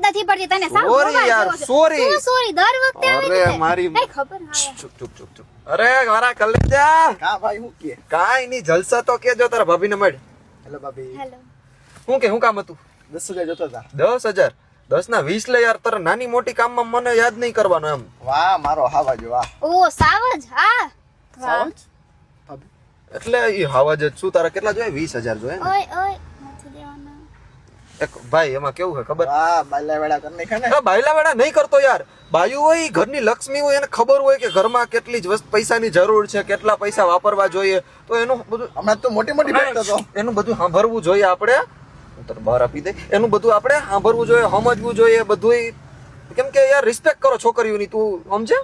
નથી પડતી તને સાવ સોરી યાર સોરી સોરી દર વખતે આવી અરે રીતે મારી કઈ ખબર ના ચૂપ ચૂપ ચૂપ ચૂપ અરે મારા કલેજા કા ભાઈ હું કે કાઈ ની જલસા તો કેજો તારા ભાભીને મળ હેલો ભાભી હેલો હું કામ હતું 10,000 જોતો હતા 10,000 10 ના 20 લે યાર તારા નાની મોટી કામમાં મને યાદ નહીં કરવાનો એમ વાહ મારો હાવાજો વાહ ઓ સાવજ હા વાહ સાવજ ભાભી એટલે ઈ હાવાજ જ શું તારા કેટલા જોઈએ 20,000 જોઈએ ને? ઓય ઓય નથી દેવાના એક ભાઈ એમાં કેવું છે ખબર વાહ બાયલા વેડા કર નાખ્યા ને હા બાયલા વેડા નહીં કરતો યાર બાયુ હોય ઈ ઘરની લક્ષ્મી હોય એને ખબર હોય કે ઘરમાં કેટલી જ પૈસાની જરૂર છે કેટલા પૈસા વાપરવા જોઈએ તો એનું બધું હમણાં તો મોટી મોટી બેઠતો હતો એનું બધું સાંભળવું જોઈએ આપણે હું તને બહાર આપી દે એનું બધું આપણે સાંભળવું જોઈએ સમજવું જોઈએ બધું કેમ કે યાર રિસ્પેક્ટ કરો છોકરીઓની તું સમજે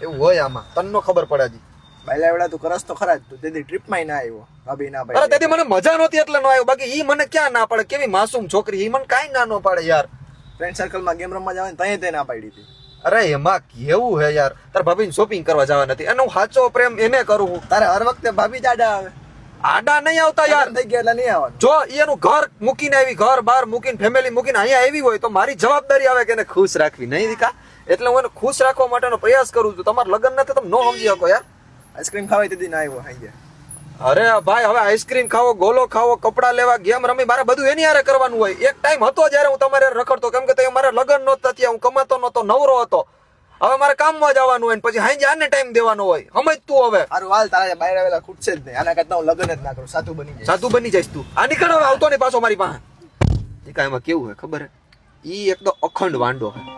એવું હોય આમાં તને નો ખબર પડે હજી બાયલા વેડા તું કરસ તો ખરા જ તું તેથી ટ્રીપ માં ના આવ્યો ભાભી ના અરે ભાઈ તેથી મને મજા નહોતી એટલે નો આવ્યો બાકી ઈ મને ક્યાં ના પાડે કેવી માસૂમ છોકરી ઈ મને કાઈ ના નો પાડે યાર ફ્રેન્ડ સર્કલ માં ગેમ રમવા જવાની તઈ તે ના પાડી હતી અરે એમાં કેવું હે યાર તાર ભાભીને શોપિંગ કરવા જવા નથી એનો સાચો પ્રેમ એને કરું હું તારે હર વખતે ભાભી જ આડા આવે આડા નહીં આવતા યાર થઈ ગયા એટલે નહીં આવવાનું જો ઈ એનું ઘર મૂકીને આવી ઘર બાર મૂકીને ફેમિલી મૂકીને અહીંયા આવી હોય તો મારી જવાબદારી આવે કે એને ખુશ રાખવી નહીં દીકા એટલે હું એને ખુશ રાખવા માટેનો પ્રયાસ કરું છું તમારે લગ્ન નથી તમે નો સમજી શકો યાર આઈસ્ક્રીમ ખાવાય તેથી ના આવ્યો હાઈ અરે ભાઈ હવે આઈસ્ક્રીમ ખાવો ગોલો ખાવો કપડા લેવા ગેમ રમી મારે બધું એની હારે કરવાનું હોય એક ટાઈમ હતો જયારે હું તમારે રખડતો કેમ કે મારે લગ્ન નહોતા થયા હું કમાતો નહોતો નવરો હતો હવે મારે કામમાં જવાનું હોય પછી હાઈ આને ટાઈમ દેવાનો હોય સમજ તું હવે હારું હાલ તારા બહાર આવેલા ખૂટશે જ નહીં આના કરતા હું લગ્ન જ ના કરું સાધુ બની જાય સાધુ બની જઈશ તું આ નીકળ હવે આવતો નહીં પાછો મારી પાસે ટીકા એમાં કેવું હોય ખબર હે ઈ એકદમ અખંડ વાંડો હે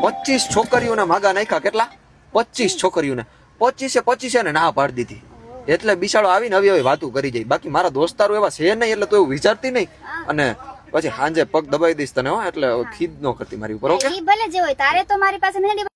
25 છોકરીઓના માગા નાખ્યા કેટલા 25 છોકરીઓને 25 ને ના પાડી દીધી એટલે બિચારો આવીને હવે વાતું કરી જાય બાકી મારા દોસ્તારો એવા છે નહીં એટલે તો એવું વિચારતી નહીં અને પછી સાંજે પગ દબાઈ દઈશ તને હો એટલે ખીદ ન કરતી મારી ઉપર ઓકે ઈ ભલે જે હોય તારે તો મારી પાસે મહેંદી